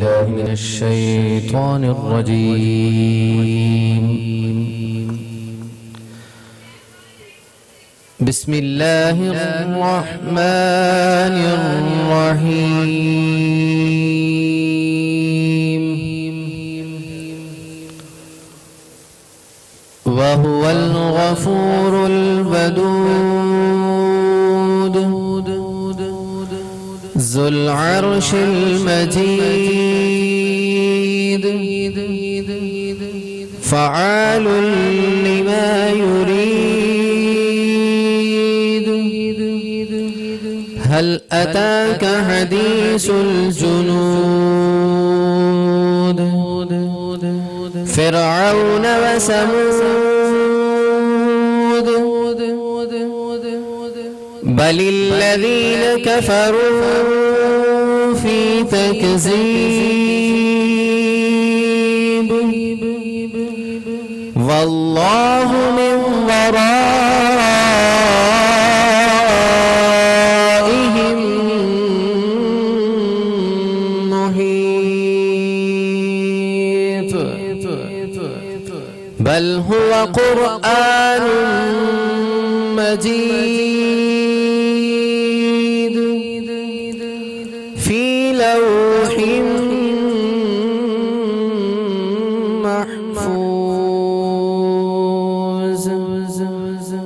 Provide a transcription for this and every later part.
بالله من الشيطان الرجيم. بسم الله الرحمن الرحيم. وهو الغفور الودود ذو العرش المجيد فعال لما يريد. هل أتاك حديث الجنود فرعون وثمود بل الذين كفروا في تكذيب والله من ورائهم محيط بل هو قرآن مجيد في لوح محفوظ.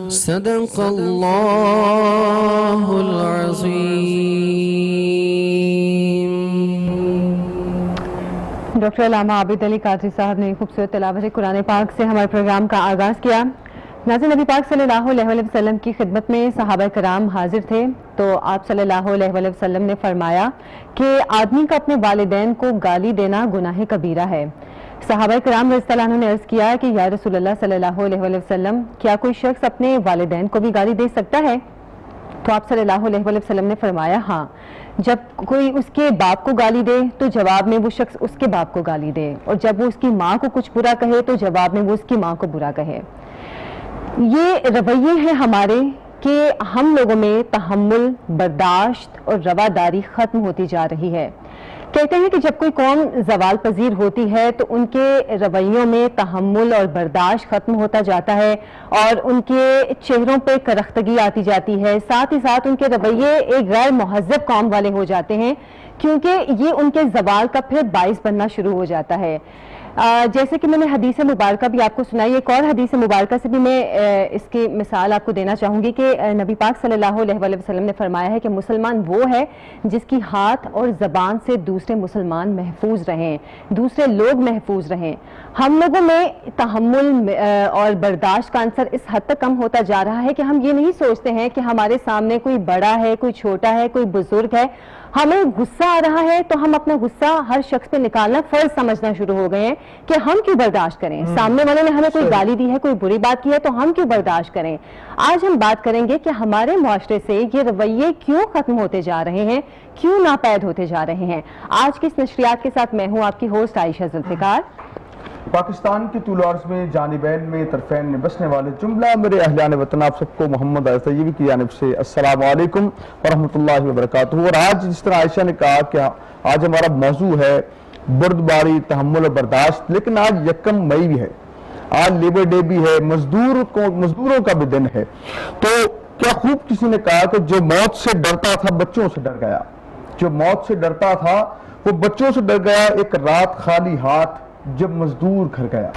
صدق اللہ العظیم. ڈاکٹر علامہ عابد علی قادری صاحب نے خوبصورت تلاوت قرآن پاک سے ہمارے پروگرام کا آغاز کیا. ناظرین، نبی پاک صلی اللہ علیہ وسلم کی خدمت میں صحابہ کرام حاضر تھے تو آپ صلی اللہ علیہ وسلم نے فرمایا کہ آدمی کا اپنے والدین کو گالی دینا گناہ کبیرہ ہے. صحابہ کرام رضی اللہ عنہ نے عرض کیا کہ یا رسول اللہ صلی اللہ علیہ وسلم، کیا کوئی شخص اپنے والدین کو بھی گالی دے سکتا ہے؟ تو آپ صلی اللہ علیہ وسلم نے فرمایا ہاں، جب کوئی اس کے باپ کو گالی دے تو جواب میں وہ شخص اس کے باپ کو گالی دے، اور جب وہ اس کی ماں کو کچھ برا کہے تو جواب میں وہ اس کی ماں کو برا کہے. یہ رویے ہیں ہمارے کہ ہم لوگوں میں تحمل، برداشت اور رواداری ختم ہوتی جا رہی ہے. کہتے ہیں کہ جب کوئی قوم زوال پذیر ہوتی ہے تو ان کے رویوں میں تحمل اور برداشت ختم ہوتا جاتا ہے اور ان کے چہروں پہ کرختگی آتی جاتی ہے. ساتھ ہی ساتھ ان کے رویے ایک غیر مہذب قوم والے ہو جاتے ہیں، کیونکہ یہ ان کے زوال کا پھر باعث بننا شروع ہو جاتا ہے. جیسے کہ میں نے حدیث مبارکہ بھی آپ کو سنائی، ایک اور حدیث مبارکہ سے بھی میں اس کی مثال آپ کو دینا چاہوں گی کہ نبی پاک صلی اللہ علیہ وسلم نے فرمایا ہے کہ مسلمان وہ ہے جس کی ہاتھ اور زبان سے دوسرے مسلمان محفوظ رہیں، دوسرے لوگ محفوظ رہیں. ہم لوگوں میں تحمل اور برداشت کا عنصر اس حد تک کم ہوتا جا رہا ہے کہ ہم یہ نہیں سوچتے ہیں کہ ہمارے سامنے کوئی بڑا ہے، کوئی چھوٹا ہے، کوئی بزرگ ہے. ہمیں غصہ آ رہا ہے تو ہم اپنا غصہ ہر شخص پہ نکالنا فرض سمجھنا شروع ہو گئے ہیں کہ ہم کیوں برداشت کریں. سامنے والے نے ہمیں کوئی گالی دی ہے، کوئی بری بات کی ہے تو ہم کیوں برداشت کریں. آج ہم بات کریں گے کہ ہمارے معاشرے سے یہ رویے کیوں ختم ہوتے جا رہے ہیں، کیوں ناپید ہوتے جا رہے ہیں. آج کی اس نشریات کے ساتھ میں ہوں آپ کی ہوسٹ عائشہ ذوالفقار. پاکستان کے طول و عرض میں جانبین میں طرفین میں بسنے والے جملہ میرے اہلیان وطن آپ سب کو محمد عائشہ طیبی کی جانب سے السلام علیکم ورحمۃ اللہ وبرکاتہ. اور آج جس طرح عائشہ نے کہا کہ آج ہمارا موضوع ہے بردباری، تحمل و برداشت، لیکن آج 1 مئی بھی ہے، آج لیبر ڈے بھی ہے، مزدوروں کا بھی دن ہے. تو کیا خوب کسی نے کہا کہ جو موت سے ڈرتا تھا بچوں سے ڈر گیا، جو موت سے ڈرتا تھا وہ بچوں سے ڈر گیا. ایک رات خالی ہاتھ جب مزدور گھر گیا.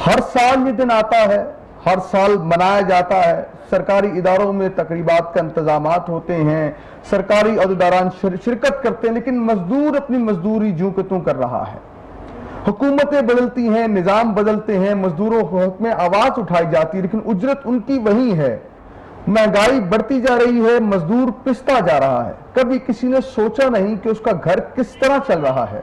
ہر سال یہ دن آتا ہے، ہر سال منایا جاتا ہے. سرکاری اداروں میں تقریبات کا انتظامات ہوتے ہیں، سرکاری عہدیداران شرکت کرتے ہیں، لیکن مزدور اپنی مزدوری جوں کہ توں کر رہا ہے. حکومتیں بدلتی ہیں، نظام بدلتے ہیں، مزدوروں کو حق میں آواز اٹھائی جاتی ہے، لیکن اجرت ان کی وہی ہے. مہنگائی بڑھتی جا رہی ہے، مزدور پستا جا رہا ہے. کبھی کسی نے سوچا نہیں کہ اس کا گھر کس طرح چل رہا ہے.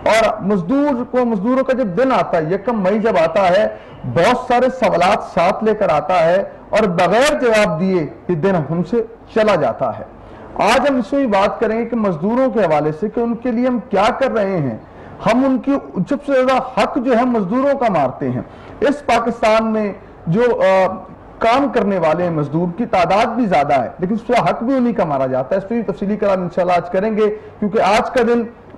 اور مزدوروں کا جب دن آتا ہے، 1 مئی جب آتا ہے، بہت سارے سوالات ساتھ لے کر آتا ہے اور بغیر جواب دیے یہ دن ہم سے چلا جاتا ہے. آج ہم اس میں بات کریں گے کہ مزدوروں کے حوالے سے کہ ان کے لیے ہم کیا کر رہے ہیں. ہم ان کی سب سے زیادہ حق جو ہے مزدوروں کا مارتے ہیں. اس پاکستان میں جو کام کرنے والے ہیں مزدور کی تعداد بھی زیادہ ہے، لیکن اس کا حق بھی انہی کا مارا جاتا ہے. اس پہ تفصیلی کلام انشاءاللہ آج کریں گے، کیونکہ آج کا دن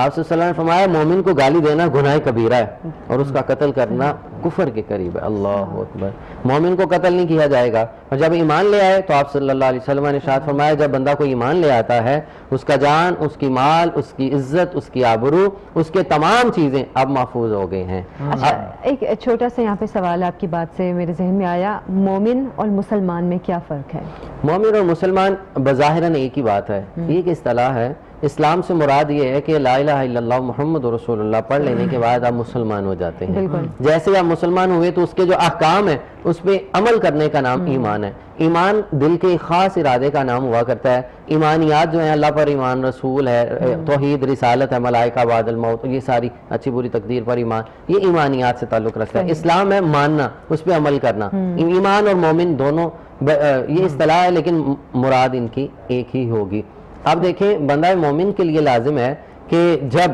آپ صلی اللہ علیہ وسلم نے فرمایا مومن کو گالی دینا گناہ کبیرہ ہے اور اس کا قتل کرنا کفر کے قریب ہے. اللہ اکبر. مومن کو قتل نہیں کیا جائے گا. اور جب ایمان لے آئے تو آپ صلی اللہ علیہ وسلم نے ارشاد فرمایا جب بندہ کو ایمان لے آتا ہے اس کا جان، اس کی مال، اس کی عزت، اس کی آبرو، اس کے تمام چیزیں اب محفوظ ہو گئی ہیں. اچھا ایک چھوٹا سا یہاں پہ سوال آپ کی بات سے میرے ذہن میں آیا، مومن اور مسلمان میں کیا فرق ہے؟ مومن اور مسلمان بظاہراً ایک ہی بات ہے، ایک اصطلاح ہے. اسلام سے مراد یہ ہے کہ لا الہ الا اللہ محمد رسول اللہ پڑھ لینے کے بعد آپ مسلمان ہو جاتے ہیں. جیسے آپ مسلمان ہوئے تو اس کے جو احکام ہیں اس پہ عمل کرنے کا نام ایمان ہے. ایمان دل کے خاص ارادے کا نام ہوا کرتا ہے. ایمانیات جو ہیں اللہ پر ایمان، رسول ہے، توحید، رسالت ہے، ملائکہ بعد الموت، یہ ساری اچھی بری تقدیر پر ایمان، یہ ایمانیات سے تعلق رکھتا ہے. اسلام ہے ماننا، اس پہ عمل کرنا. ایمان اور مومن دونوں یہ اصطلاح ہے لیکن مراد ان کی ایک ہی ہوگی. اب دیکھیں بندہ مومن کے لیے لازم ہے کہ جب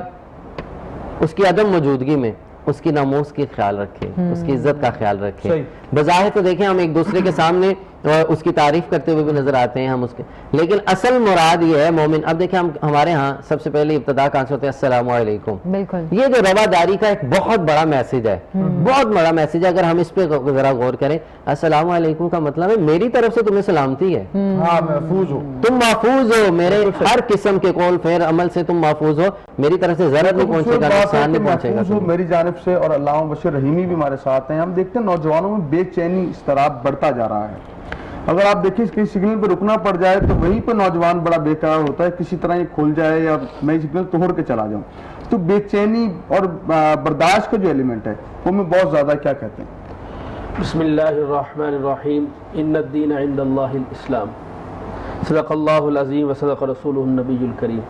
اس کی عدم موجودگی میں اس کی ناموس کی خیال رکھے، اس کی عزت کا خیال رکھے. بظاہر تو دیکھیں ہم ایک دوسرے کے سامنے اس کی تعریف کرتے ہوئے بھی نظر آتے ہیں ہم اس کے، لیکن اصل مراد یہ ہے مومن. اب دیکھیں ہمارے ہاں سب سے پہلے ابتدا کہاں سے ہوتے ہیں؟ السلام علیکم. بالکل یہ جو رواداری کا ایک بہت بڑا میسج ہے، بہت بڑا میسج ہے. اگر ہم اس پہ ذرا غور کریں، السلام علیکم کا مطلب ہے میری طرف سے تمہیں سلامتی ہے، ہاں محفوظ ہو، تم محفوظ ہو، میرے ہر قسم کے قول فعل عمل سے تم محفوظ ہو، میری طرف سے ضرر نہیں پہنچے گا، نقصان نہیں پہنچے گا. محفوظ ہو میری جانب سے. اور علامہ بشیر رحیمی بھی ہمارے ساتھ ہیں. ہم دیکھتے ہیں نوجوانوں میں بے چینی اضطراب بڑھتا جا رہا ہے. اگر آپ دیکھیں کسی سگنل پہ رکنا پڑ جائے تو وہیں پہ نوجوان بڑا بے قرار ہوتا ہے، کسی طرح یہ کھل جائے یا میں سگنل توڑ کے چلا جاؤں. تو بے چینی اور برداشت کا جو ایلیمنٹ ہے وہ میں بہت زیادہ، کیا کہتے ہیں؟ بسم اللہ الرحمن الرحیم. ان الدین عند اللہ الاسلام. صدق اللہ العظیم وصدق رسولہ النبی الکریم.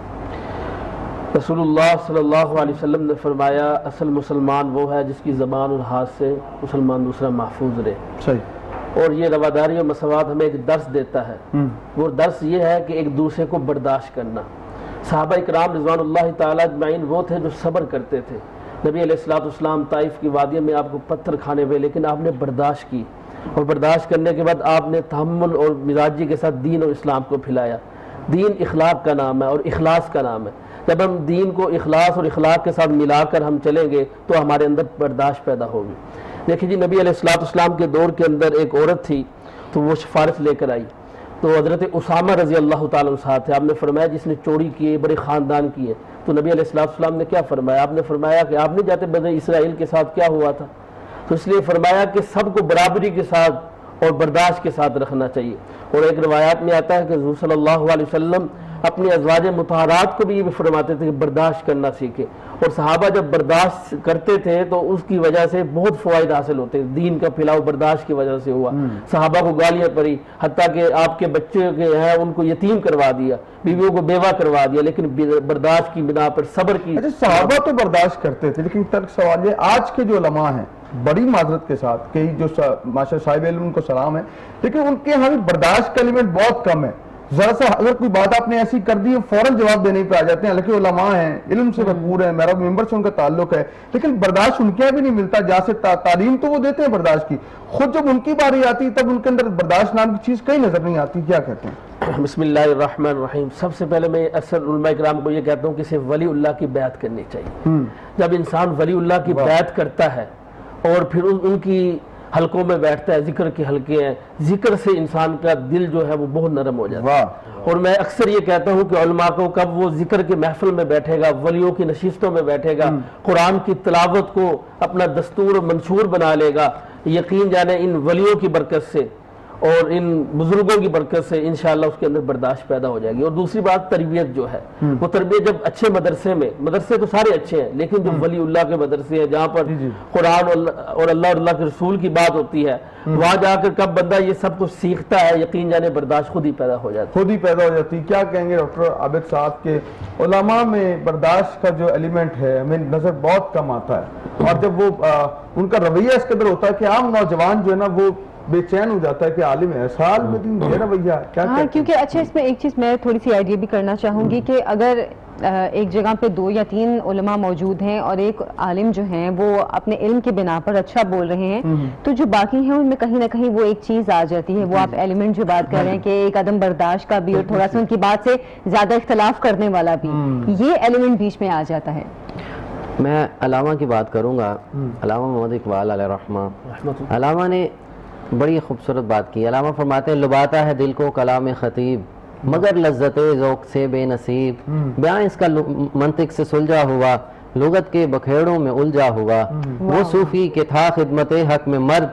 رسول اللہ صلی اللہ علیہ وسلم نے فرمایا اصل مسلمان وہ ہے جس کی زبان اور ہاتھ سے مسلمان دوسرا محفوظ رہے. صحیح. اور یہ رواداری اور مساوات ہمیں ایک درس دیتا ہے. وہ درس یہ ہے کہ ایک دوسرے کو برداشت کرنا. صحابہ اکرام رضوان اللہ تعالیٰ اجمعین وہ تھے جو صبر کرتے تھے. نبی علیہ الصلوۃ والسلام طائف کی وادی میں آپ کو پتھر کھانے ہوئے لیکن آپ نے برداشت کی، اور برداشت کرنے کے بعد آپ نے تحمل اور مزاجی کے ساتھ دین اور اسلام کو پھیلایا. دین اخلاق کا نام ہے اور اخلاص کا نام ہے. جب ہم دین کو اخلاص اور اخلاق کے ساتھ ملا کر ہم چلیں گے تو ہمارے اندر برداشت پیدا ہوگی. دیکھیں جی نبی علیہ الصلوۃ والسلام کے دور کے اندر ایک عورت تھی تو وہ سفارش لے کر آئی. تو حضرت اسامہ رضی اللہ تعالیٰ عنہ ساتھ تھے. آپ نے فرمایا جس نے چوری کی ہے، بڑے خاندان کی ہے. تو نبی علیہ الصلوۃ والسلام نے کیا فرمایا؟ آپ نے فرمایا کہ آپ نہیں جاتے بنی اسرائیل کے ساتھ کیا ہوا تھا؟ تو اس لیے فرمایا کہ سب کو برابری کے ساتھ اور برداشت کے ساتھ رکھنا چاہیے. اور ایک روایات میں آتا ہے کہ حضور صلی اللہ علیہ وسلم اپنی ازواج مطہرات کو بھی یہ فرماتے تھے کہ برداشت کرنا سیکھے. اور صحابہ جب برداشت کرتے تھے تو اس کی وجہ سے بہت فوائد حاصل ہوتے. دین کا پھیلاؤ برداشت کی وجہ سے ہوا. صحابہ کو گالیاں پڑی، حتیٰ کہ آپ کے بچے کے ہیں ان کو یتیم کروا دیا، بیویوں کو بیوہ کروا دیا، لیکن برداشت کی بنا پر صبر کی. اچھا صحابہ تو برداشت کرتے تھے، لیکن ترک سوال یہ آج کے جو علماء ہیں بڑی معذرت کے ساتھ، کئی جو ماشاء صاحب علم ان کو سلام ہے، لیکن ان کے یہاں بھی برداشت کا ایلیمنٹ بہت کم ہے. ذرا سا اگر کوئی بات آپ نے ایسی کر دی ہے فوراً جواب دینے پہ آ جاتے ہیں. حالانکہ علماء ہیں، علم سے بھرپور ہیں، میرا ممبر سے ان کا تعلق ہے، لیکن برداشت ان کے یہاں بھی نہیں ملتا. جہاں سے تعلیم تو وہ دیتے ہیں برداشت کی، خود جب ان کی باری آتی تب ان کے اندر برداشت نام کی چیز کہیں نظر نہیں آتی. کیا کہتے ہیں؟ بسم اللہ الرحمن الرحیم. سب سے پہلے میں اکثر علماء کرام کو یہ کہتا ہوں کہ صرف ولی اللہ کی بیعت کرنی چاہیے. جب انسان ولی اللہ کی بیعت کرتا ہے اور پھر ان کی حلقوں میں بیٹھتا ہے، ذکر کے حلقے ہیں، ذکر سے انسان کا دل جو ہے وہ بہت نرم ہو جاتا ہے. اور میں اکثر یہ کہتا ہوں کہ علماء کو کب وہ ذکر کے محفل میں بیٹھے گا، ولیوں کی نشستوں میں بیٹھے گا، قرآن کی تلاوت کو اپنا دستور و منشور بنا لے گا، یقین جانے ان ولیوں کی برکت سے اور ان بزرگوں کی برکت سے انشاءاللہ اس کے اندر برداشت پیدا ہو جائے گی. اور دوسری بات تربیت جو ہے، وہ تربیت جب اچھے مدرسے میں، مدرسے تو سارے اچھے ہیں لیکن جو ولی اللہ کے مدرسے ہیں جہاں پر قرآن اور اللہ کے رسول کی بات ہوتی ہے، وہاں جا کر کب بندہ یہ سب کچھ سیکھتا ہے، یقین جانے برداشت خود ہی پیدا ہو جاتا ہے. خود ہی پیدا ہو جاتی. کیا کہیں گے ڈاکٹر عابد صاحب کے علماء میں برداشت کا جو ایلیمنٹ ہے ہمیں نظر بہت کم آتا ہے، اور جب وہ ان کا رویہ اس قدر ہوتا ہے کہ عام نوجوان جو ہے نا وہ بے چین ہو جاتا ہے کہ عالم ہے سال میں دن یہ رویہ کیا. ہاں کیونکہ اچھا اس میں ایک چیز میں تھوڑی سی آئیڈیا بھی کرنا چاہوں گی کہ اگر ایک جگہ پہ 2 یا 3 علماء موجود ہیں اور ایک عالم جو ہیں وہ اپنے علم کے بنا پر اچھا بول رہے ہیں تو جو باقی ہیں ان میں کہیں نہ کہیں وہ ایک چیز آ جاتی ہے، وہ آپ ایلیمنٹ جو بات کر رہے ہیں کہ ایک عدم برداشت کا بھی اور تھوڑا سا ان کی بات سے زیادہ اختلاف کرنے والا بھی، یہ ایلیمنٹ بیچ میں آ جاتا ہے۔ میں علامہ کی بات کروں گا، علامہ محمد اقبال علیہ الرحمہ، علامہ نے بڑی خوبصورت بات کی۔ علامہ فرماتے ہیں لباتا ہے دل کو کلام خطیب مگر لذت ذوق سے بے نصیب، بیان اس کا منطق سے سلجھا ہوا، لغت کے بکھیڑوں میں الجھا ہوا، وہ صوفی کہ تھا خدمت حق میں مرد،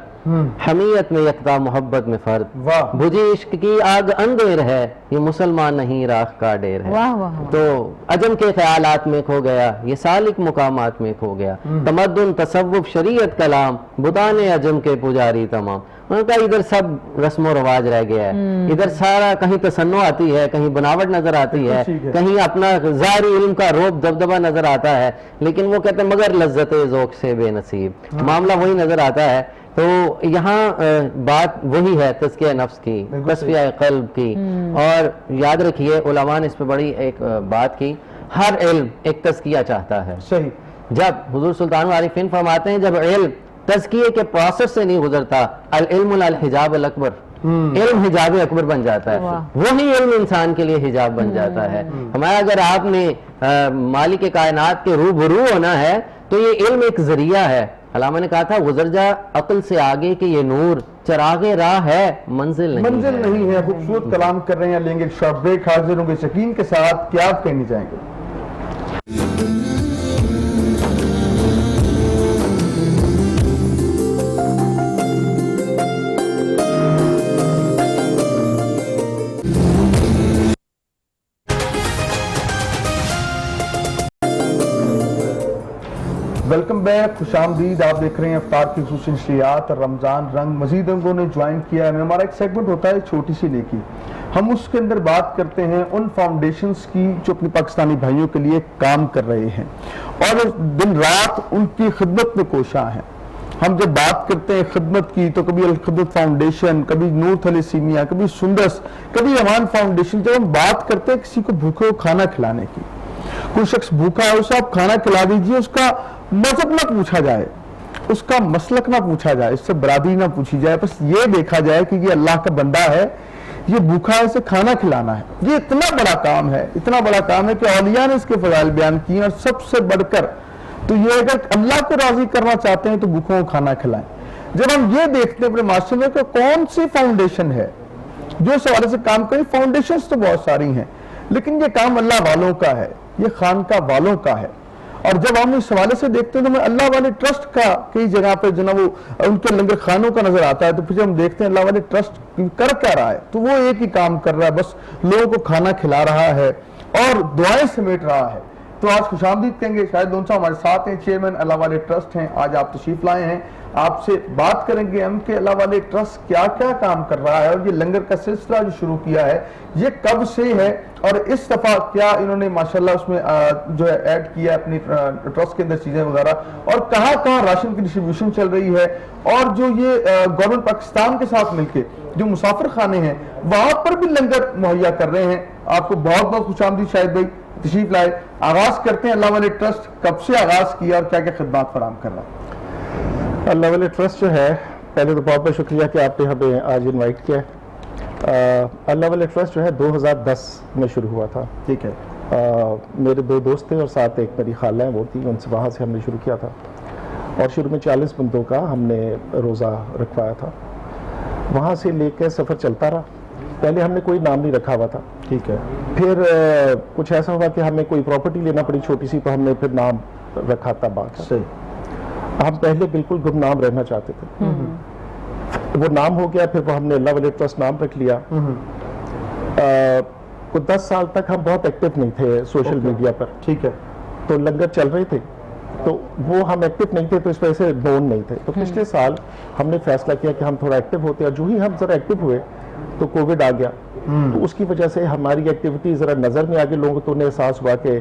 حمیت میں یکتا محبت میں فرد، بجھی عشق کی آگ اندھیر ہے یہ مسلمان نہیں راکھ کا ڈیر ہے۔ واہ واہ واہ۔ تو عجم کے خیالات میں کھو گیا، یہ سالک مقامات میں کھو گیا، تمدن تصوف شریعت کلام بتان عجم کے پجاری تمام۔ انہوں نے کہا ادھر سب رسم و رواج رہ گیا ہے، ادھر سارا کہیں تصنع آتی ہے، کہیں بناوٹ نظر آتی ہے، کہیں اپنا ظاہری علم کا روب دبدبہ نظر آتا ہے، لیکن وہ کہتے ہیں مگر لذت ذوق سے بے نصیب، معاملہ وہی نظر آتا ہے۔ تو یہاں بات وہی ہے تزکیہ نفس کی، تصفیہ قلب کی، اور یاد رکھیے علماء نے اس پہ بڑی ایک بات کی، ہر علم ایک تزکیہ چاہتا ہے۔ صحیح۔ جب حضور سلطان العارفین فرماتے ہیں جب علم تزکیے کے پروسیس سے نہیں گزرتا، العلم الحجاب الاکبر، علم حجاب اکبر بن جاتا ہے، وہی علم انسان کے لیے حجاب بن جاتا ہے۔ ہمارا اگر آپ نے مالک کائنات کے روبرو ہونا ہے تو یہ علم ایک ذریعہ ہے۔ علامہ نے کہا تھا گزر جا عقل سے آگے کہ یہ نور چراغ راہ ہے منزل نہیں ہے۔ خوبصورت کلام کر رہے ہیں، لیں گے ایک شارٹ بریک، حاضر ہوں گے یقین کے ساتھ، کیا آپ کہنے چاہیں گے؟ ویلکم بیک، خوش آمدید۔ آپ دیکھ رہے ہیں افطار کی خصوصی نشریات اور رمضان رنگ مزید رنگوں نے جوائن کیا ہے۔ ہمارا ایک سیگمنٹ ہوتا ہے چھوٹی سی نیکی، ہم اس کے اندر بات کرتے ہیں ان فاؤنڈیشنز کی جو اپنے پاکستانی بھائیوں کے لیے کام کر رہے ہیں اور دن رات ان کی خدمت میں کوشاں ہیں۔ ہم جب بات کرتے ہیں خدمت کی تو کبھی الخدمت فاؤنڈیشن، کبھی نور تھیلیسیمیا، کبھی سندس، کبھی امان فاؤنڈیشن۔ جب ہم بات کرتے ہیں کسی کو بھوکے کو کھانا کھلانے کی، کوئی شخص بھوکا ہے اسے آپ کھانا کھلا دیجئے، اس کا مذہب نہ پوچھا جائے، اس کا مسلک نہ پوچھا جائے، اس سے برادری نہ پوچھی جائے، بس یہ دیکھا جائے کہ یہ اللہ کا بندہ ہے، یہ بھوکا ہے، اسے کھانا کھلانا ہے۔ یہ اتنا بڑا کام ہے، اتنا بڑا کام ہے کہ اولیاء نے اس کے فضائل بیان کیے ہیں، اور سب سے بڑھ کر تو یہ اگر اللہ کو راضی کرنا چاہتے ہیں تو بھوکوں کو کھانا کھلائیں۔ جب ہم یہ دیکھتے ہیں اپنے معاشرے میں کہ کون سی فاؤنڈیشن ہے جو اس حوالے سے کام کرے، فاؤنڈیشنز تو بہت ساری ہیں، لیکن یہ کام اللہ والوں کا ہے، یہ خانقاہ والوں کا ہے۔ اور جب ہم اس حوالے سے دیکھتے ہیں تو ہمیں اللہ والے ٹرسٹ کا کئی جگہ پہ جو نا وہ ان کے لنگر خانوں کا نظر آتا ہے، تو پھر جب ہم دیکھتے ہیں اللہ والے ٹرسٹ کر کیا رہا ہے تو وہ ایک ہی کام کر رہا ہے، بس لوگوں کو کھانا کھلا رہا ہے اور دعائیں سمیٹ رہا ہے۔ تو آج خوش آمدید کہیں گے، شاید دون صاحب ہمارے ساتھ ہیں، چیئرمین اللہ والے ٹرسٹ ہیں، آج آپ تشریف لائے ہیں، آپ سے بات کریں گے ہم کہ اللہ والے ٹرسٹ کیا کیا کام کر رہا ہے اور یہ لنگر کا سلسلہ جو شروع کیا ہے یہ کب سے ہے، اور اس دفعہ کیا انہوں نے ماشاءاللہ اس میں جو ہے ایڈ کیا ہے اپنی ٹرسٹ کے اندر چیزیں وغیرہ، اور کہاں کہاں راشن کی ڈسٹریبیوشن چل رہی ہے، اور جو یہ گورنمنٹ پاکستان کے ساتھ مل کے جو مسافر خانے ہیں وہاں پر بھی لنگر مہیا کر رہے ہیں۔ آپ کو بہت بہت خوش آمدید شاہد بھائی، تشریف لائے۔ آغاز کرتے ہیں، اللہ والے ٹرسٹ کب سے آغاز کیا اور کیا کیا خدمات فراہم کر رہا ہے؟ اللہ والے ٹرسٹ جو ہے، پہلے تو بہت بہت شکریہ کہ آپ نے ہمیں آج انوائٹ کیا ہے۔ اللہ والے ٹرسٹ جو ہے 2010 میں شروع ہوا تھا۔ ٹھیک ہے۔ میرے 2 دوست تھے اور ساتھ ایک میری خالہ ہیں وہ تھی، ان سے وہاں سے ہم نے شروع کیا تھا، اور شروع میں 40 بندوں کا ہم نے روزہ رکھوایا تھا۔ وہاں سے لے کے سفر چلتا رہا۔ پہلے ہم نے کوئی نام نہیں رکھا ہوا تھا، ٹھیک ہے۔ پھر کچھ ایسا ہوا کہ ہمیں کوئی پراپرٹی لینا پڑی چھوٹی سی، تو ہم نے پھر نام رکھا تھا باقی۔ صحیح۔ ہم پہلے بالکل گمنام رہنا چاہتے تھے، وہ نام ہو گیا، پھر وہ ہم نے اللہ والے ٹرسٹ نام رکھ لیا۔ 10 سال تک ہم بہت ایکٹیو نہیں تھے سوشل میڈیا پر، ٹھیک ہے۔ تو لنگر چل رہے تھے تو وہ ہم ایکٹیو نہیں تھے، تو اس وجہ سے نون نہیں تھے۔ تو پچھلے سال ہم نے فیصلہ کیا کہ ہم تھوڑا ایکٹیو ہوتے ہیں، اور جو ہی ہم ذرا ایکٹیو ہوئے تو کووڈ آ گیا، تو اس کی وجہ سے ہماری ایکٹیویٹی ذرا نظر میں آگے، لوگوں کو انہیں احساس ہوا کہ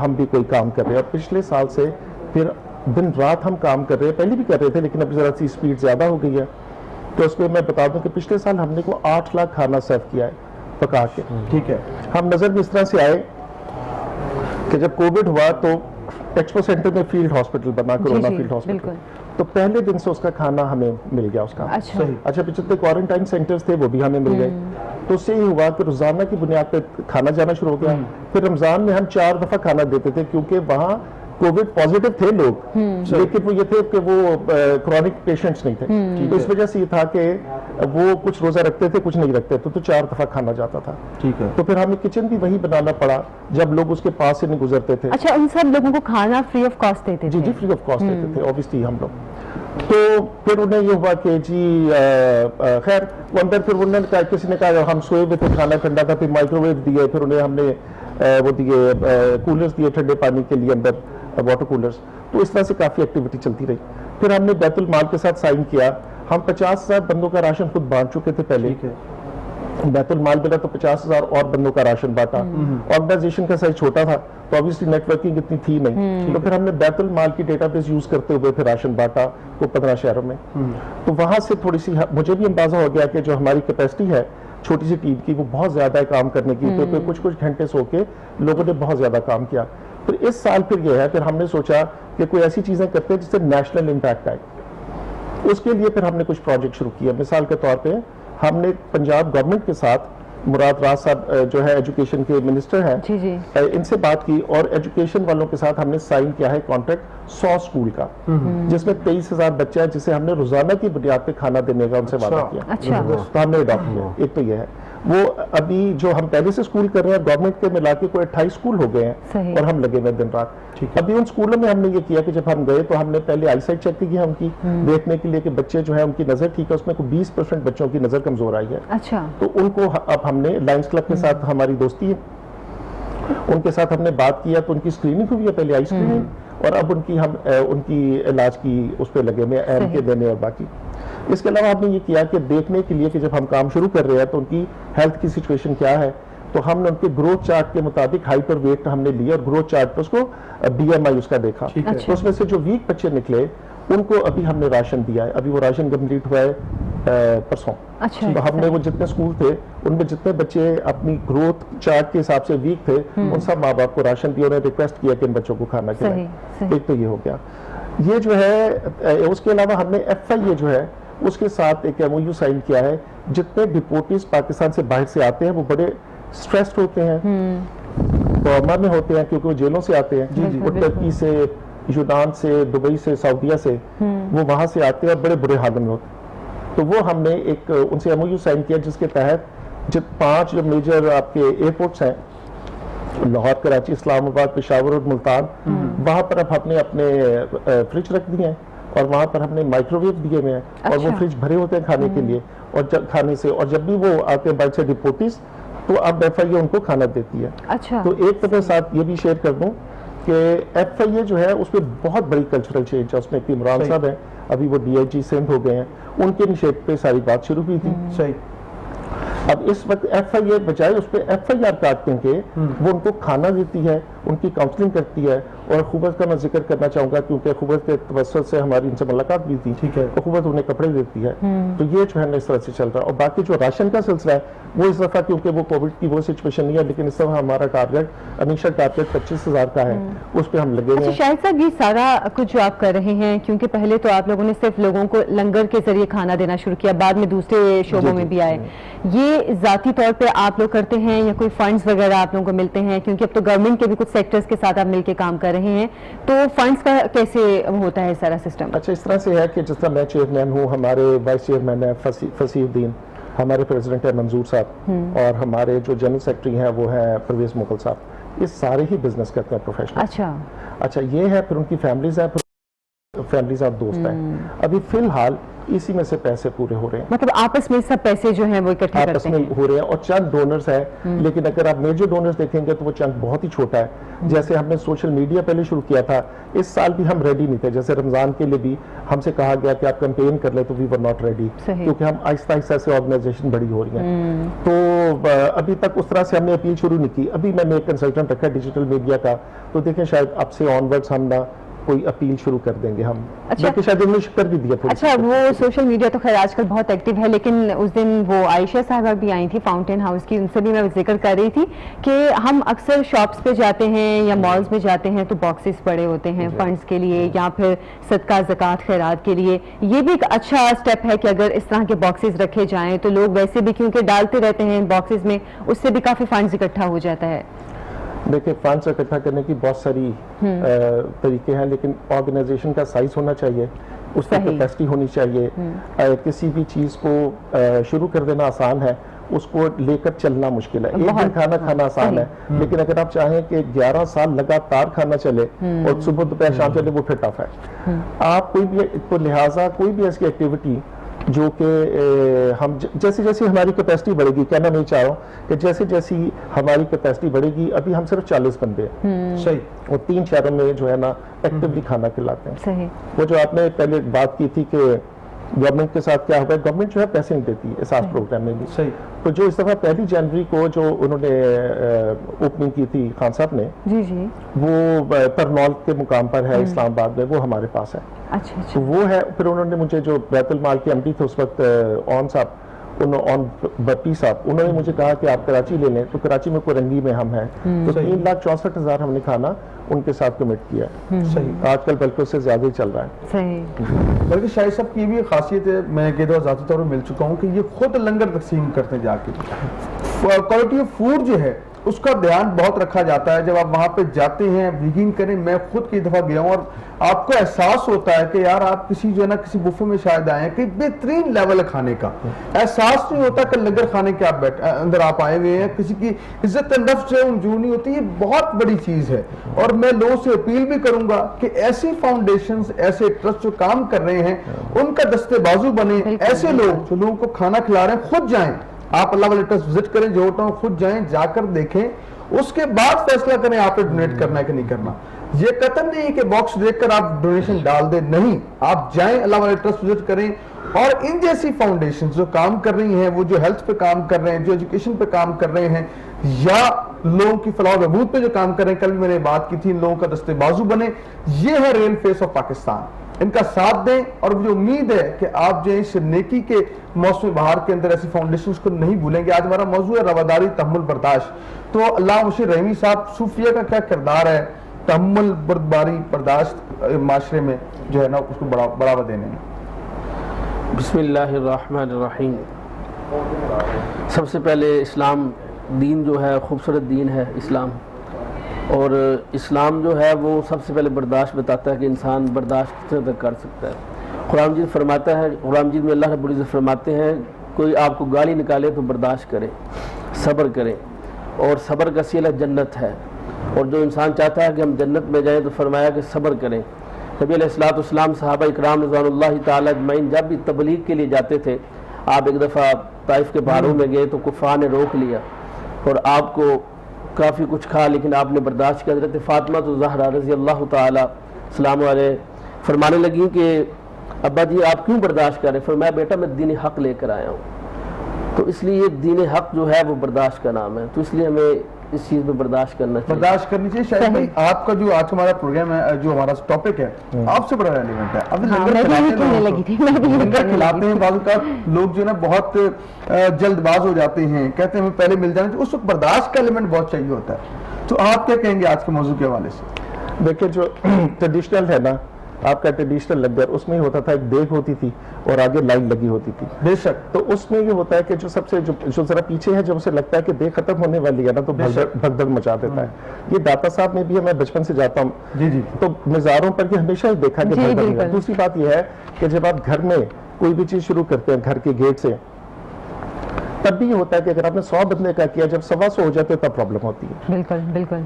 ہم بھی کوئی کام کر رہے ہیں، اور پچھلے سال سے پھر دن رات ہم کام کر رہے ہیں۔ پہلے بھی کر رہے تھے لیکن اب ذرا سی سپیڈ زیادہ ہو گئی ہے۔ تو اس پہ میں بتا دوں کہ پچھلے سال ہم نے کو 8 لاکھ کھانا سرو کیا ہے پکا کے۔ ٹھیک ہے۔ ہم نظر میں اس طرح سے آئے کہ جب کووڈ ہوا تو ایکسپو سینٹر میں فیلڈ ہاسپٹل بنا، کورونا جی، فیلڈ ہاسپٹل، بالکل۔ تو پہلے دن سے اس کا کھانا ہمیں مل گیا اس کا۔ اچھا اچھا پھر جتنے کوارنٹائن سینٹرز تھے وہ بھی ہمیں مل گئے، تو اس سے یہ ہوا کہ روزانہ کی بنیاد پہ کھانا جانا شروع ہو گیا۔ پھر رمضان میں ہم 4 دفعہ کھانا دیتے تھے کیونکہ وہاں کووڈ پازیٹیو تھے لوگ، لیکن وہ یہ تھے کہ وہ کرونک پیشنٹس نہیں تھے، تو اس وجہ سے یہ تھا کہ وہ کچھ روزہ رکھتے تھے کچھ نہیں رکھتے تھے، تو 4 دفعہ کھانا جاتا تھا۔ ٹھیک ہے، تو پھر ہمیں کچن بھی وہی بنانا پڑا جب لوگ اس کے پاس سے نہیں گزرتے تھے۔ اچھا، ان سب لوگوں کو کھانا فری آف کاسٹ دیتے جی تھے؟ جی فری آف کاسٹ دیتے تھے اوبیسلی ہم لوگ۔ تو پھر انہیں یہ ہوا کہ جی خیر وہ اندر پھر انہوں نے کہا، کسی نے کہا ہم سوئے ہوئے تھے، کھانا ٹھنڈا تھا، پھر مائکرو ویو دیے، پھر انہیں ہم نے وہ دیے کولرز دیے ٹھنڈے پانی کے لیے اندر، واٹر کولرز، تو اس طرح سے کافی ایکٹیویٹی چلتی رہی۔ پھر ہم نے بیت المال کے ساتھ سائن کیا، ہم 50,000 بندوں کا راشن خود بانٹ چکے تھے پہلے، بیت المال ملا تو 50,000 اور بندوں کا راشن بانٹا۔ آرگنائزیشن کا سائز چھوٹا تھا تو obviously نیٹ ورکنگ اتنی تھی نہیں، تو پھر ہم نے بیت المال کی ڈیٹا بیس یوز کرتے ہوئے پھر راشن بانٹا وہ 15 شہروں میں۔ تو وہاں سے تھوڑی سی مجھے بھی اندازہ ہو گیا کہ جو ہماری کیپیسٹی ہے چھوٹی سی ٹیم کی وہ بہت زیادہ ہے کام کرنے کی، تو پھر کچھ گھنٹے سو کے لوگوں نے بہت زیادہ کام کیا۔ پھر اس سال پھر یہ ہے، پھر ہم نے سوچا کہ کوئی ایسی چیزیں کرتے ہیں جس سے نیشنل امپیکٹ آئے، اس کے لیے پھر ہم نے کچھ پروجیکٹ شروع کیا۔ مثال کے طور پہ ہم نے پنجاب گورنمنٹ کے ساتھ، مراد راز صاحب جو ہے ایجوکیشن کے منسٹر ہیں، جی جی، ان سے بات کی اور ایجوکیشن والوں کے ساتھ ہم نے سائن کیا ہے کانٹریکٹ 100 اسکول کا، جس میں 23,000 بچے ہیں جسے ہم نے روزانہ کی بنیاد پہ کھانا دینے کا ان سے وعدہ کیا۔ اچھا، تو ہم نے اڈاپٹ کیا، ایک تو یہ ہے۔ وہ ابھی جو ہم پہلے سے اسکول کر رہے ہیں گورنمنٹ کے ملا کے کوئی 28 اسکول ہو گئے ہیں، صحیح۔ اور ہم لگے ہوئے دن رات۔ ابھی ان اسکولوں میں ہم نے یہ کیا کہ جب ہم گئے تو ہم نے پہلے آئی سائٹ چیک کی ان کی، دیکھنے کے لیے کہ بچے جو ہیں ان کی نظر ٹھیک ہے، اس میں کوئی 20% بچوں کی نظر کمزور آئی ہے، اچھا، تو ان کو اب ہم نے لائنز کلب کے ساتھ ہماری دوستی ہے، ان کے ساتھ ہم نے بات کیا تو ان کی اسکریننگ ہوئی ہے، پہلے آئی اسکریننگ، اور اب ان کی ہم ان کی علاج کی اس پہ لگے ہوئے ایم کے دینے اور باقی۔ اس کے علاوہ ہم نے یہ کیا کہ دیکھنے کے لیے کہ جب ہم کام شروع کر رہے ہیں تو ان کی ہیلتھ کی سچویشن کیا ہے، تو ہم نے ان کے گروتھ چارٹ کے مطابق ہائٹ اور ویٹ ہم نے لیا اور گروتھ چارٹ پہ اس کو BMI اس کا دیکھا، تو اس میں سے جو ویک بچے نکلے ان کو ابھی ہم نے راشن دیا ہے، ابھی وہ راشن کمپلیٹ ہوا ہے پرسوں۔ اچھا، تو ہم نے وہ جتنے اسکول تھے ان میں جتنے بچے اپنی گروتھ چارٹ کے حساب سے ویک تھے ان سب ماں باپ کو راشن دیا، انہیں ریکویسٹ کیا کہ ان بچوں کو کھانا کھلائیں۔ ایک تو یہ ہو گیا۔ یہ جو ہے اس کے علاوہ ہم نے FIA جو ہے اس کے ساتھ ایک MOU سائن کیا ہے۔ جتنے ڈپورٹیز پاکستان سے باہر سے آتے ہیں وہ بڑے سٹریسڈ ہوتے ہیں، ٹراما میں ہوتے ہیں کیونکہ وہ جیلوں سے آتے ہیں، وہ ترکی سے، یونان سے، دبئی سے، سعودیہ سے، وہ وہاں سے آتے ہیں اور بڑے برے حالوں میں ہوتے ہیں۔ تو وہ ہم نے ایک ان سے MOU سائن کیا جس کے تحت 5 جو میجر آپ کے ایئرپورٹس ہیں، لاہور، کراچی، اسلام آباد، پشاور اور ملتان، وہاں پر اب ہم نے اپنے فریج رکھ دیے ہیں اور وہاں پر ہم نے مائکرو ویو دیے ہوئے ہیں، اور وہ فریج بھرے ہوتے ہیں کھانے کے لیے، اور کھانے سے، اور جب بھی وہ آتے ہیں باہر سے ڈپورٹیز تو اب FIA ان کو کھانا دیتی ہے۔ اچھا، تو ایک طرح ساتھ یہ بھی شیئر کر دوں کہ FIA جو ہے اس میں بہت بڑی کلچرل چینج ہے، اس میں عمران صاحب ہیں، ابھی وہ DIG سندھ ہو گئے ہیں، ان کے انیشیٹو پہ ساری بات شروع ہوئی تھی۔ صحیح۔ اب اس وقت FIA بجائے اس پہ FIR کاٹنے کے وہ ان کو کھانا دیتی ہے، ان کی کاؤنسلنگ کرتی ہے، اور اخوت کا میں ذکر کرنا چاہوں گا کیونکہ اخوت کے توسط سے ہماری ان سے ملاقات بھی تھی، ٹھیک ہے، اخوت انہیں کپڑے دیتی ہے، تو یہ جو ہے نا اس طرح سے چل رہا ہے۔ اور باقی جو راشن کا سلسلہ ہے وہ اس دفعہ کیونکہ وہ کووڈ کی وہ سچویشن نہیں ہے، لیکن اس دفعہ ہمارا ٹارگیٹ انیشل ٹارگیٹ 25,000 کا ہے، اس پہ ہم لگے ہوئے اچھا ہیں۔ شاہد صاحب، یہ سارا کچھ جو آپ کر رہے ہیں، کیونکہ پہلے تو آپ لوگوں نے صرف لوگوں کو لنگر کے ذریعے کھانا دینا شروع کیا، بعد میں دوسرے شعبوں میں بھی آئے، یہ ذاتی طور پہ آپ لوگ کرتے ہیں یا کوئی فنڈز وغیرہ آپ لوگوں کو ملتے ہیں؟ کیونکہ اب تو گورنمنٹ کے بھی کچھ سیکٹرز کے ساتھ آپ مل کے کام کر رہے ہیں، تو فنڈز کا کیسے ہوتا ہے سارا سسٹم؟ اچھا، اس طرح سے ہے کہ جس طرح میں چیئرمین ہوں، ہمارے وائس چیئرمین ہے فصیح الدین، ہمارے پریزیڈنٹ ہے منظور صاحب، اور ہمارے جو جنرل سیکرٹری ہیں وہ ہیں پرویز مغل صاحب، یہ سارے ہی بزنس کرتے ہیں پروفیشنل۔ اچھا یہ ہے، پھر ان کی فیملیز ہیں، فیملیز اور دوست ہیں۔ ابھی فی الحال اسی میں سے پیسے پورے ہو رہے ہیں، مطلب آپس میں سب پیسے جو ہیں وہ اکٹھے آپس کرتے میں ہیں؟ ہو رہے ہیں، اور چند ڈونرز ہیں، لیکن اگر آپ میجر ڈونرز دیکھیں گے تو وہ چند بہت ہی چھوٹا ہے۔ جیسے ہم نے سوشل میڈیا پہلے شروع کیا تھا، اس سال بھی ہم ریڈی نہیں تھے، جیسے رمضان کے لیے بھی ہم سے کہا گیا کہ آپ کیمپین کر لیں، تو وی ور ناٹ ریڈی، کیونکہ ہم آہستہ آہستہ سے آرگنائزیشن بڑی ہو رہی ہیں، تو ابھی تک اس طرح سے ہم نے اپیل شروع نہیں کی۔ ابھی میں نے ایک کنسلٹنٹ رکھا ہے ڈیجیٹل میڈیا کا، تو دیکھیں شاید اب سے آن ورڈز ہم کوئی اپیل شروع کر دیں گے ہم. اچھا. بلکہ شاید انہوں نے کر بھی دیا تھوڑی اچھا وہ سوشل میڈیا تو خیر آج کل بہت ایکٹیو ہے، لیکن اس دن وہ عائشہ صاحبہ بھی آئی تھی فاؤنٹین ہاؤس کی، ان سے بھی میں ذکر کر رہی تھی کہ ہم اکثر شاپس پہ جاتے ہیں یا مالز میں جاتے ہیں تو باکسز پڑے ہوتے ہیں فنڈز کے لیے یا پھر صدقہ زکوٰۃ خیرات کے لیے. یہ بھی ایک اچھا اسٹیپ ہے کہ اگر اس طرح کے باکسز رکھے جائیں تو لوگ ویسے بھی کیونکہ ڈالتے رہتے ہیں باکسز میں، اس سے بھی کافی فنڈز اکٹھا ہو جاتا ہے. دیکھیں فنڈز اکٹھا کرنے کی بہت ساری طریقے ہیں، لیکن آرگنائزیشن کا سائز ہونا چاہیے، اس کی کیپیسٹی ہونی چاہیے. کسی بھی چیز کو شروع کر دینا آسان ہے، اس کو لے کر چلنا مشکل ہے. ایک دن کھانا آسان ہے، لیکن اگر آپ چاہیں کہ 11 سال لگاتار کھانا چلے اور صبح دوپہر شام چلے، وہ پھر ٹف ہے. آپ کوئی بھی تو لہٰذا کوئی بھی ایسی ایکٹیویٹی جو کہ ہم جیسے جیسے ہماری کیپیسٹی بڑھے گی، کہنا نہیں چاہ رہا ہوں کہ جیسے جیسی ہماری کیپیسٹی بڑھے گی، ابھی ہم صرف 40 بندے ہیں صحیح، اور 3 شہروں میں جو ہے نا ایکٹیولی کھانا کھلاتے ہیں. صحیح. وہ جو آپ نے پہلے بات کی تھی کہ گورنمنٹ کے ساتھ کیا ہوگا، گورنمنٹ جو ہے پیسے نہیں دیتی اساس پروگرام میں بھی صحیح. تو جو اس دفعہ 1 جنوری کو جو انہوں نے اوپننگ کی تھی خان صاحب نے، جی جی وہ پرنول کے مقام پر ہے اسلام آباد میں، وہ ہمارے پاس ہے. اچھا تو وہ ہے. پھر انہوں نے مجھے جو بیت المال کے MD تھے اس وقت اون صاحب، اون بپی صاحب، انہوں نے مجھے کہا کہ آپ کراچی لے لیں. تو کراچی میں کورنگی میں ہم ہیں، تو 3,64,000 ہم نے کھانا ان کے ساتھ کمٹ کیا. صحیح. آج کل بلکہ اس سے زیادہ ہی چل رہا ہے. صحیح. بلکہ شاہد صاحب کی بھی خاصیت ہے، میں کہہ دوں ذاتی طور پر مل چکا ہوں کہ یہ خود لنگر تقسیم کرتے ہیں جا کے. کوالٹی آف فوڈ جو ہے اس کا دھیان بہت رکھا جاتا ہے. جب آپ وہاں پہ جاتے ہیں، یقین کریں میں خود کئی دفعہ گیا ہوں اور آپ کو احساس ہوتا ہے کہ یار آپ کسی جو ہے نا کسی بفے میں شاید آئے ہیں کہ بہترین لیول ہے کھانے کا. احساس نہیں ہوتا کہ لنگر کھانے کے اندر آپ آئے ہوئے ہیں. کسی کی عزت نفس جو ہے انجور نہیں ہوتی. یہ بہت بڑی چیز ہے اور میں لوگوں سے اپیل بھی کروں گا کہ ایسی فاؤنڈیشنز، ایسے ٹرسٹ جو کام کر رہے ہیں ان کا دستے بازو بنے. ایسے لوگ جو لوگوں کو کھانا کھلا رہے ہیں خود جائیں، آپ اللہ والے ٹرسٹ وزٹ کریں، جو ہوتا ہوں خود جائیں، جا کر دیکھیں، اس کے بعد فیصلہ کریں آپ نے ڈونیٹ کرنا ہے کہ نہیں کرنا. یہ قطعاً نہیں کہ باکس دیکھ کر آپ ڈونیشن ڈال دیں، نہیں، آپ جائیں اللہ والے ٹرسٹ وزٹ کریں. اور ان جیسی فاؤنڈیشنز جو کام کر رہی ہیں، وہ جو ہیلتھ پہ کام کر رہے ہیں، جو ایجوکیشن پہ کام کر رہے ہیں، یا لوگوں کی فلاح و بہبود پہ جو کام کر رہے ہیں، کل بھی میں نے بات کی تھی، ان لوگوں کا دستے بازو بنے. یہ ہے ریئل فیس آف پاکستان. ان کا ساتھ دیں اور مجھے امید ہے کہ آپ جو اس نیکی کے موسم بہار کے اندر ایسی فاؤنڈیشنز کو نہیں بھولیں گے. آج ہمارا موضوع ہے رواداری، تحمل، برداشت. تو علامہ مشیر رحیمی صاحب، صوفیہ کا کیا کردار ہے تحمل، بردباری، برداشت معاشرے میں جو ہے نا اس کو بڑھاوا دینے میں؟ بسم اللہ الرحمن الرحیم. سب سے پہلے اسلام دین جو ہے خوبصورت دین ہے اسلام، اور اسلام جو ہے وہ سب سے پہلے برداشت بتاتا ہے کہ انسان برداشت کتنے تک کر سکتا ہے. قرآن مجید فرماتا ہے، قرآن مجید میں اللہ رب العزت فرماتے ہیں کوئی آپ کو گالی نکالے تو برداشت کرے، صبر کرے، اور صبر کا صلہ جنت ہے. اور جو انسان چاہتا ہے کہ ہم جنت میں جائیں تو فرمایا کہ صبر کریں. نبی علیہ الصلوۃ والسلام، صحابہ اکرام رضوان اللہ تعالیٰ اجمعین جب بھی تبلیغ کے لیے جاتے تھے، آپ ایک دفعہ طائف کے پہاڑوں میں گئے تو کفار نے روک لیا اور آپ کو کافی کچھ کھا، لیکن آپ نے برداشت کیا. حضرت فاطمہ زہرا رضی اللہ تعالیٰ السلام علیہ فرمانے لگی کہ ابا جی آپ کیوں برداشت کر رہے ہیں؟ فرمایا بیٹا میں دین حق لے کر آیا ہوں. تو اس لیے یہ دین حق جو ہے وہ برداشت کا نام ہے. تو اس لیے ہمیں اس چیز میں برداشت کرنا چاہیے. برداشت کرنی چاہیے. شاید بھائی آپ کا جو آج ہمارا پروگرام ہے، جو ہمارا ٹاپک ہے، آپ سے بڑا ریلیونٹ ہے. اب لنگر کھلاتے ہیں، بعض اوقات لوگ جو ہے نا بہت جلد باز ہو جاتے ہیں، کہتے ہیں ہمیں پہلے مل جانا چاہیے. اس وقت برداشت کا ایلیمنٹ بہت چاہیے ہوتا ہے. تو آپ کیا کہیں گے آج کے موضوع کے حوالے سے؟ دیکھیں جو ٹریڈیشنل ہے نا، آپ کا ٹریڈیشنل لنگر، اس میں ہوتا تھا ایک دیگ ہوتی تھی اور آگے لائن لگی ہوتی تھی. بے شک. تو اس میں یہ ہوتا ہے کہ جو سب سے جو ذرا پیچھے ہے، جب اسے لگتا ہے کہ دیگ ختم ہونے والی ہے نا، تو بھگدڑ مچا دیتا ہے. یہ داتا صاحب میں بھی ہے، میں بچپن سے جاتا ہوں جی جی، تو مزاروں پر یہ ہمیشہ ہی دیکھا کہ بھگدڑ ہے. دوسری بات یہ ہے کہ جب آپ گھر میں کوئی بھی چیز شروع کرتے ہیں گھر کے گیٹ سے، تب بھی یہ ہوتا ہے کہ اگر آپ نے 100 بندے کا کیا، جب 125 ہو جاتے تب پرابلم ہوتی ہے. بالکل بالکل.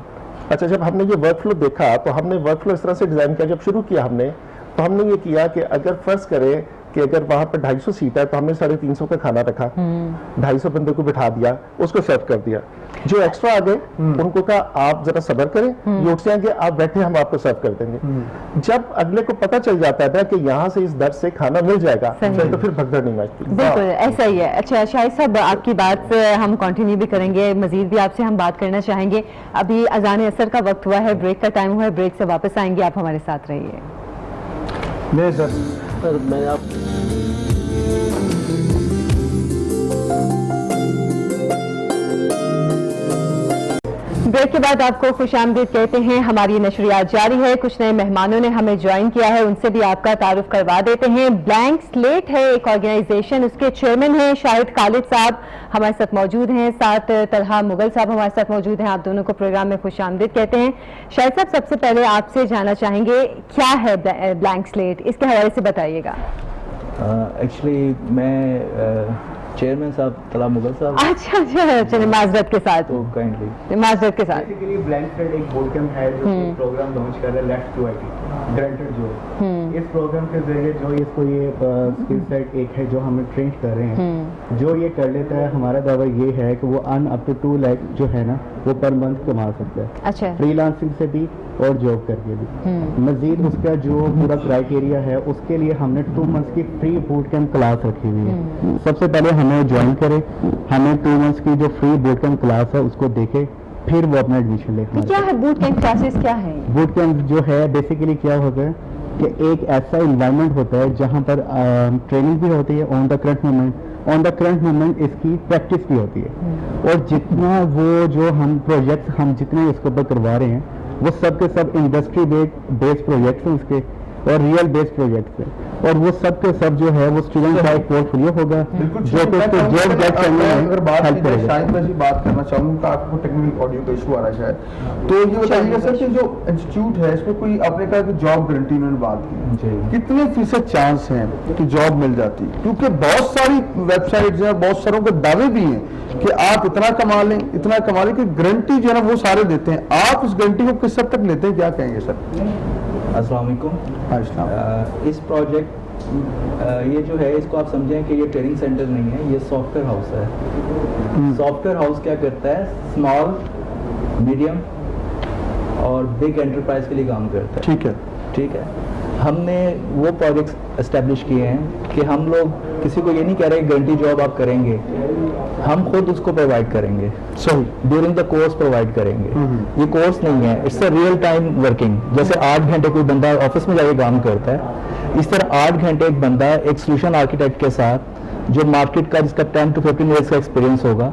اچھا، جب ہم نے یہ ورک فلو دیکھا تو ہم نے ورک فلو اس طرح سے ڈیزائن کیا، جب شروع کیا ہم نے تو ہم نے یہ کیا کہ اگر فرض کریں کہ اگر وہاں پہ 250 سیٹ ہے تو ہم نے 350 کا کھانا رکھا, 250 بندے کو بٹھا دیا, اس کو سرو کر دیا. جو ایکسٹرا آ گئے ان کو کہا آپ ذرا صبر کریں, یہ اٹھ جائیں گے, آپ بیٹھے ہم آپ کو سرو کر دیں گے. جب اگلے کو پتہ چل جاتا ہے کہ یہاں سے اس در سے کھانا مل جائے گا تو پھر بھگدڑ نہیں مچتی. بالکل ایسا ہی ہے. اچھا شاہد صاحب, آپ کی بات ہم کنٹینیو بھی کریں گے, مزید بھی آپ سے ہم بات کرنا چاہیں گے. ابھی اذان عصر کا وقت ہوا ہے, بریک کا ٹائم ہوا ہے, بریک سے واپس آئیں گے, آپ ہمارے ساتھ رہیے. نہیں سر, میں آپ بریک کے بعد آپ کو خوش آمدید کہتے ہیں. ہماری نشریات جاری ہے, کچھ نئے مہمانوں نے ہمیں جوائن کیا ہے, ان سے بھی آپ کا تعارف کروا دیتے ہیں. بلینک سلیٹ ہے ایک آرگنائزیشن, اس کے چیئرمین ہیں شاہد خالد صاحب ہمارے ساتھ موجود ہیں, ساتھ طلحہ مغل صاحب ہمارے ساتھ موجود ہیں. آپ دونوں کو پروگرام میں خوش آمدید کہتے ہیں. شاہد صاحب, سب سے پہلے آپ سے جاننا چاہیں گے کیا ہے بلینک سلیٹ, اس کے حوالے سے بتائیے گا. ایکچولی میں چیئرمین صاحب طلحہ مغل صاحب. اچھا اچھا, چلے معذرت کے ساتھ, تو کائنڈلی معذرت کے ساتھ. بیسیکلی بلینک سلیٹ ایک بوٹ کیمپ ہے جو پروگرام لانچ کر رہا ہے left to I T granted جو اس پروگرام کے ذریعے جو اس کو یہ اسکل سیٹ ایک ہے جو ہمیں ٹرین کر رہے ہیں, جو یہ کر لیتا ہے. ہمارا دعویٰ یہ ہے کہ وہ اپ ٹو 2 لاکھ جو ہے نا وہ پر منتھ کما سکتا ہے, اچھا فری لانسنگ سے بھی اور جاب کر کے بھی. مزید اس کا جو پورا کرائٹیریا ہے اس کے لیے ہم نے 2 منتھس کی فری بوٹ کیمپ کلاس رکھی ہوئی ہے. سب سے پہلے ہمیں جوائن کرے, ہمیں 2 منتھس کی جو فری بوٹ کیمپ کلاس ہے اس کو دیکھے, پھر وہ اپنا ایڈمیشن لے. کیا ہے بوٹ کیمپ کلاسز, کیا ہے بوٹ کیمپ جو ہے بیسیکلی کیا ہوتا ہے کہ ایک ایسا انوائرمنٹ ہوتا ہے جہاں پر ٹریننگ بھی ہوتی ہے آن دا کرنٹ مومنٹ اس کی پریکٹس بھی ہوتی ہے, اور جتنا وہ جو ہم پروجیکٹس ہم جتنے اس کے اوپر کروا رہے ہیں وہ سب کے سب انڈسٹری بیس پروجیکٹس ہیں اس کے, اور ریئل بیس پروجیکٹس ہیں, اور وہ سب کے سب جو ہے وہ اسٹوڈنٹ کا ایک پورٹ فولیو ہوگا جو کہ اس کو جاب گیٹ کرنے اگر بات میں کی ہیلپ جائے, کرے گا. شاہد میں جی بات کرنا چاہوں گا, آپ کو ٹیکنیکل آڈیو کا ایشو آ رہا ہے شاید, تو یہ بتائیے گا سر کہ جو انسٹیٹیوٹ ہے اس میں کوئی آپ نے کہا کہ جاب گارنٹی انہوں نے بات کی, کتنے فیصد چانس ہیں کہ جاب مل جاتی ہے؟ کیونکہ بہت ساری ویب سائٹس ہیں, بہت ساروں کے دعوے بھی ہیں کہ آپ اتنا کما لیں کہ گارنٹی جو ہے نا وہ سارے دیتے ہیں. آپ اس گارنٹی کو کس حد تک لیتے ہیں, کیا کہیں گے سر؟ السلام علیکم. اس پروجیکٹ یہ جو ہے اس کو آپ سمجھیں کہ یہ ٹریننگ سینٹر نہیں ہے, یہ سافٹ ویئر ہاؤس ہے. سافٹ ویئر ہاؤس کیا کرتا ہے, اسمال, میڈیم اور بگ انٹرپرائز کے لیے کام کرتا ہے. ٹھیک ہے. ہم نے وہ پروجیکٹس اسٹیبلش کیے ہیں کہ ہم لوگ کسی کو یہ نہیں کہہ رہے کہ گارنٹی جاب آپ کریں گے, ہم خود اس کو پرووائڈ کریں گے, ڈیورنگ دا کورس پرووائڈ کریں گے. یہ کورس نہیں ہے, it's a real time working. جیسے 8 گھنٹے کوئی بندہ آفس میں جا کے کام کرتا ہے, اس طرح 8 گھنٹے ایک بندہ ایک سولوشن آرکیٹیکٹ کے ساتھ جو مارکیٹ کا جس کا 10 to 15 ایئرس کا ایکسپیرینس ہوگا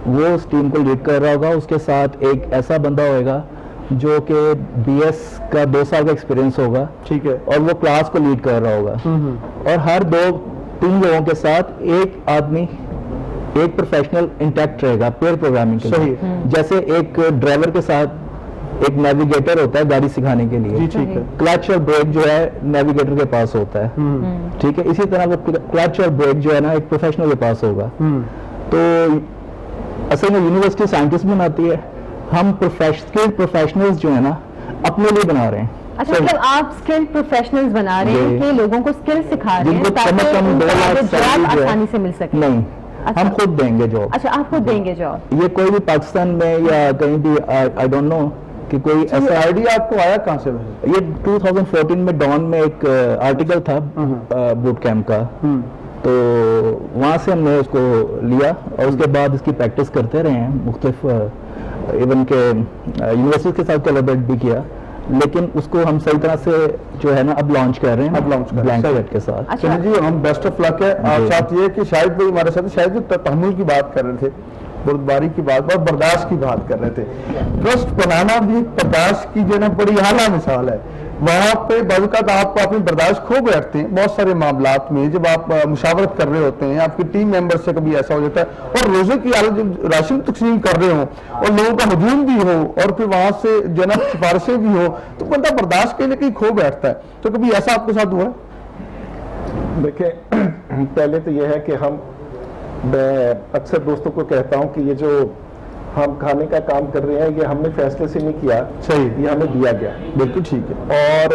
وہ اس ٹیم کو لیڈ کر رہا ہوگا. اس کے ساتھ ایک ایسا بندہ ہوئے گا جو کہ بی ایس کا 2 سال کا ایکسپیرینس ہوگا, ٹھیک ہے, اور وہ کلاس کو لیڈ کر رہا ہوگا. اور ہر 2-3 لوگوں کے ساتھ ایک آدمی ایک پروفیشنل انٹیکٹ رہے گا پیئر پروگرامنگ کے لیے. جیسے ایک ڈرائیور کے ساتھ ایک نیویگیٹر ہوتا ہے گاڑی سکھانے کے لیے, کلچ اور بریک جو ہے نیویگیٹر کے پاس ہوتا ہے, ٹھیک ہے, اسی طرح وہ کلچ اور بریک جو ہے نا ایک پروفیشنل کے پاس ہوگا. تو اصل میں یونیورسٹی سائنٹسٹ بناتی ہے, ہم پروفیشنلز جو ہے نا اپنے لیے بنا رہے ہیں. اچھا, مطلب آپ اسکل پروفیشنلز بنا رہے ہیں کہ لوگوں کو اسکل سکھا رہے ہیں تاکہ ان کو جاب آسانی سے مل سکے. نہیں, ہم خود دیں گے جاب. اچھا, آپ خود دیں گے جاب. یہ کوئی بھی پاکستان میں یا کہیں بھی آئی ڈونٹ نو کہ کوئی ایسا آئیڈیا آپ کو آیا کہاں سے؟ یہ 2014 میں ڈان میں ایک آرٹیکل تھا بوٹ کیمپ کا, تو وہاں سے ہم نے اس کو لیا اور اس کے بعد اس کی پریکٹس کرتے رہے ہیں مختلف, ایون کہ یونیورسٹی کے ساتھ کولیبریٹ بھی کیا, لیکن اس کو ہم صحیح طرح سے جو ہے نا اب لانچ کر رہے ہیں بلینک سلیٹ کے ساتھ. چلیے جی, ہم بیسٹ آف لک ہے. آپ ساتھ یہ کہ شاید بھائی ہمارے ساتھ شاید تحمل کی بات کر رہے تھے, بردباری کی بات, اور برداشت کی بات کر رہے تھے. ٹرسٹ بنانا بھی برداشت کی جو ہے نا بڑی اعلیٰ مثال ہے. وہاں پہ بعض اوقات آپ اپنی برداشت کھو بیٹھتے ہیں بہت سارے معاملات میں, جب آپ مشاورت کر رہے ہوتے ہیں, آپ کی ٹیم ممبر سے کبھی ایسا ہو جاتا ہے, اور روزے کی حالت جب راشن تقسیم کر رہے ہوں اور لوگوں کا ہجوم بھی ہو اور پھر وہاں سے جو ہے نا سفارشیں بھی ہوں, تو بندہ برداشت کے لیے کہیں کھو بیٹھتا ہے. تو کبھی ایسا آپ کے ساتھ ہوا ہے؟ دیکھیں, پہلے تو یہ ہے کہ میں اکثر دوستوں کو کہتا ہوں کہ یہ جو ہم کھانے کا کام کر رہے ہیں یہ ہم نے فیصلے سے نہیں کیا, صحیح, یہ ہمیں دیا گیا. بالکل ٹھیک ہے. اور